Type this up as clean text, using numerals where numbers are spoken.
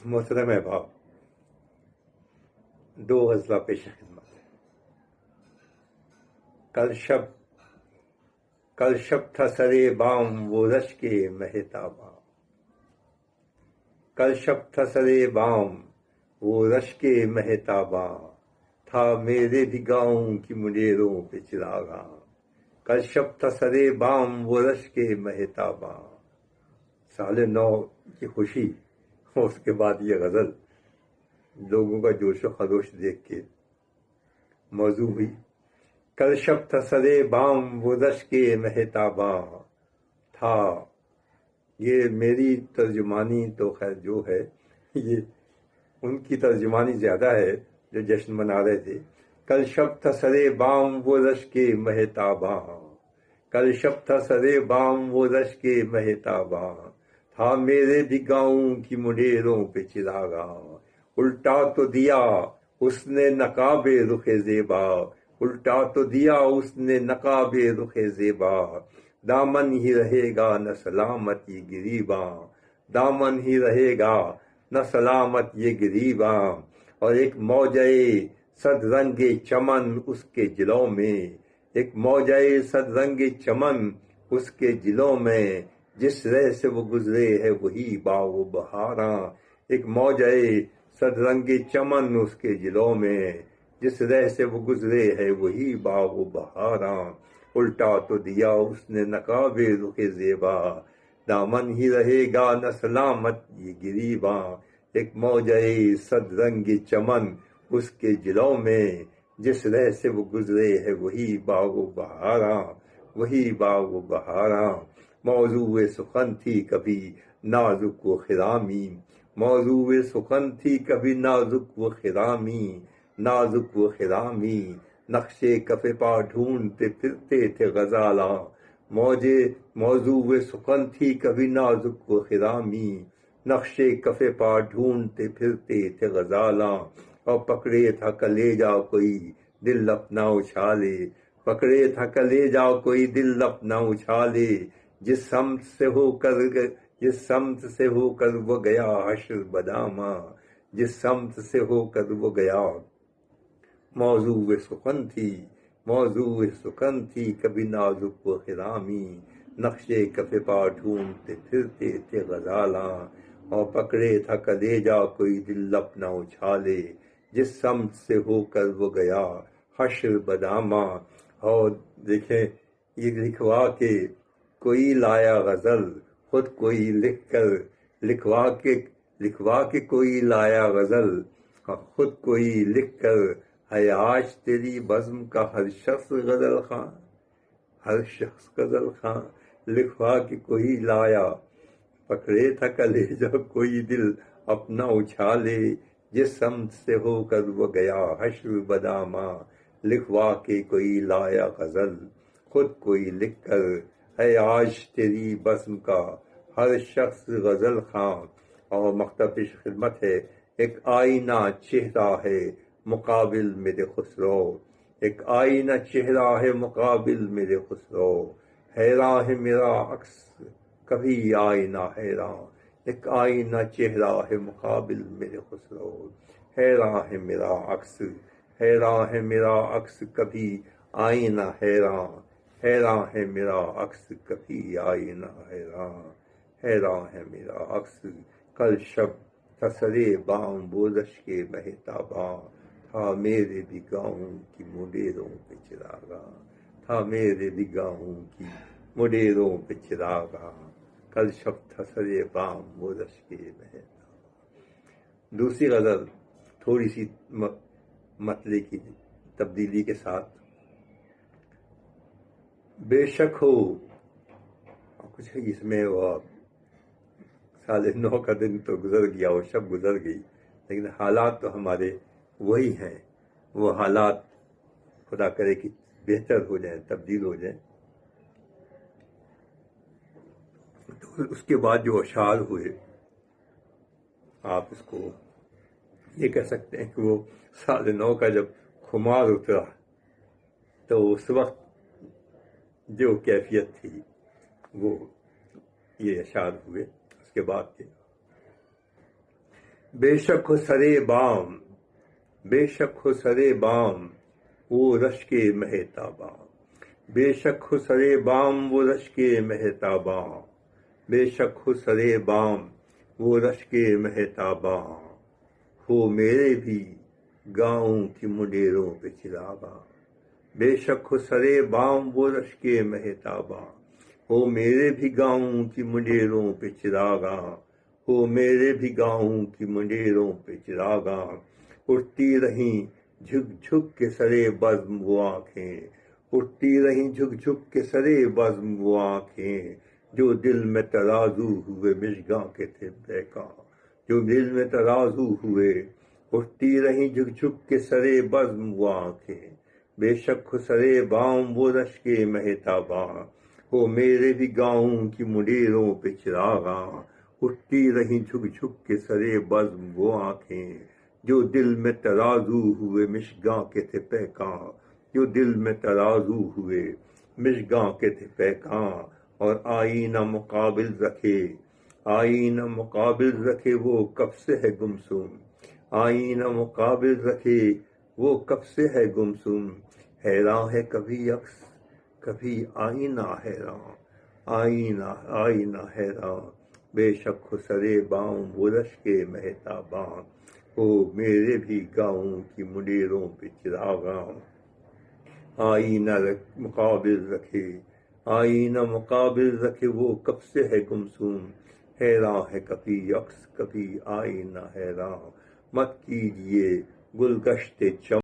محترم احباب، دو غزلہ پیش خدمت ہے۔ کل شب تھا سرے بام وہ رش کے مہتاباں، کل شب تھا سرے بام وہ رش کے مہتاباں، تھا میرے بھی گاؤں کی منڈیروں پہ چراغاں۔ کل شب تھا سرے بام وہ رش کے مہتاباں، سال نو کی خوشی اور اس کے بعد یہ غزل لوگوں کا جوش و خروش دیکھ کے موضوع ہوئی۔ کل شب تھا سرے بام وہ رش کے مہتاباں تھا، یہ میری ترجمانی تو خیر جو ہے یہ ان کی ترجمانی زیادہ ہے جو جشن منا رہے تھے۔ کل شب تھا سرے بام وہ رش کے مہتاباں، کل شب تھا سرے بام وہ رش کے مہتاباں، تھا میرے بھی گاؤں کی منڈیروں پہ چراغاں۔ الٹا تو دیا اس نے نقاب رخ زیبا، الٹا تو دیا اس نے نقاب رخ زیبا، دامن ہی رہے گا نہ سلامت یہ گریباں، دامن ہی رہے گا نہ سلامت یہ گریباں۔ اور ایک موجے صد رنگ چمن اس کے جلوں میں، ایک موجے صد رنگ چمن اس کے جلوں میں، جس رہ سے وہ گزرے ہے وہی باغ و بہاراں۔ ایک موجے صد رنگ چمن اس کے جلوں میں، جس رہ سے وہ گزرے ہے وہی باغ و بہاراں۔ الٹا تو دیا اس نے نقاب رخ زیبا، دامن ہی رہے گا نہ سلامت یہ گریباں۔ ایک موجے صد رنگ چمن اس کے جلوں میں، جس رہ سے وہ گزرے ہے وہی باغ و بہاراں، وہی باغ و بہاراں۔ موضوع سخن تھی کبھی نازک و خرامی، موضوع سخن تھی کبھی نازک و خرامی، نازک و خرامی، نقشے کف پا ڈھونڈتے پھرتے تھے غزالاں۔ موضوع سخن تھی کبھی نازک و خرامی، نقشے کف پا ڈھونڈتے پھرتے تھے غزالاں۔ اور پکڑے تھا کلیجا کوئی دل اپنا اچھالے، پکڑے تھا کلیجا کوئی دل اپنا اچھالے، جس سمت سے ہو کر وہ گیا حشر بداماں، جس سمت سے ہو کر وہ گیا۔ موضوع سخن تھی کبھی نازک و خرامی، نقشے کف پا ڈھونڈتے پھرتے تھے غزالاں۔ اور پکڑے تھا کلیجا کوئی دل اپنا اچھالے، جس سمت سے ہو کر وہ گیا حشر بداماں۔ اور دیکھیں یہ لکھوا کے کوئی لایا غزل، خود کوئی لکھ کر لکھوا کے کوئی لایا غزل، خود کوئی لکھ کر ہے آج تیری بزم کا ہر شخص غزل خواں، ہر شخص غزل خواں۔ لکھوا کے کوئی لایا، پکڑے تھا کلیجا کوئی دل اپنا اچھالے، جس سمت سے ہو کر وہ گیا حشر بداماں۔ لکھوا کے کوئی لایا غزل، خود کوئی لکھ کر ہے آج تیری بزم کا ہر شخص غزل خواں۔ اور مکتب پیش خدمت ہے۔ ایک آئینہ چہرہ ہے مقابل میرے خسرو، ایک آئینہ چہرہ ہے مقابل میرے خسرو، حیراں ہے میرا عکس کبھی آئینہ حیراں، ایک آئینہ چہرہ ہے مقابل میرے خسرو، حیراں ہے میرا عکس، حیراں ہے میرا عکس کبھی آئینہ حیراں، حیراں ہے میرا عکس کبھی آئینہ حیراں، حیراں ہے میرا عکس۔ کل شب تھا سرے بام وہ رش کے مہتاباں، تھا میرے بھی گاؤں کی منڈیروں پہ چراغاں، تھا میرے بھی گاؤں کی منڈیروں پہ چراغاں، کل شب تھا سرے بام وہ رش کے مہتاباں۔ دوسری غزل تھوڑی سی مطلع کی تبدیلی کے ساتھ۔ بے شک ہو کچھ اس میں وہ سال نو کا دن تو گزر گیا، وہ شب گزر گئی، لیکن حالات تو ہمارے وہی ہیں، وہ حالات خدا کرے کہ بہتر ہو جائیں، تبدیل ہو جائیں۔ تو اس کے بعد جو اشعار ہوئے، آپ اس کو یہ کہہ سکتے ہیں کہ وہ سال نو کا جب خمار اترا تو اس وقت جو کیفیت تھی وہ یہ اشعار ہوئے۔ اس کے بعد کے بے شک ہو سرے بام، بے شک ہو سرے بام وہ رش کے مہتاباں، بے شک ہو سرے بام وہ رش کے مہتاباں، بے شک ہو سرے بام وہ رش کے مہتاباں، ہو میرے بھی گاؤں کی منڈیروں پہ چراغاں، بے شک ہو سرے بام وہ رش کے مہتاباں، ہو میرے بھی گاؤں کی منڈیروں پہ چراغاں، ہو میرے بھی گاؤں کی منڈیروں پہ چراغاں، اٹھتی رہیں جھک جھک کے سرے بزم وہ آنکھیں، اٹھتی رہیں جھک جھک کے سرے بزم وہ آنکھیں، جو دل میں ترازو ہوئے مژگاں کے تھے بہکاں، جو دل میں ترازو ہوئے، اٹھتی رہیں جھک جھک کے سرے بزم وہ آنکھیں، بے شک ہو سرے بام وہ رش کے مہتاباں، ہو میرے بھی گاؤں کی منڈیروں پہ چراغاں، اٹھتی رہیں جھک جھک کے سرے بزم وہ آنکھیں، جو دل میں ترازو ہوئے مژگاں کے تھے پہکاں، جو دل میں ترازو ہوئے مژگاں کے تھے پہکاں، اور آئینہ مقابل رکھے، آئینہ مقابل رکھے وہ کب سے ہے گمسم، آئینہ مقابل رکھے وہ کب سے ہے گمسم، حیراں ہے کبھی عکس کبھی آئینہ حیراں، آئینہ آئینہ حیراں، بے شک ہو سرے بام وہ رش کے مہتاباں، ہو میرے بھی گاؤں کی منڈیروں پہ چراغاں، آئینہ مقابل رکھے، آئینہ مقابل رکھے وہ کب سے ہے گمسم، حیراں ہے کبھی عکس کبھی آئینہ حیراں، مت کیجیے گل گشت چمن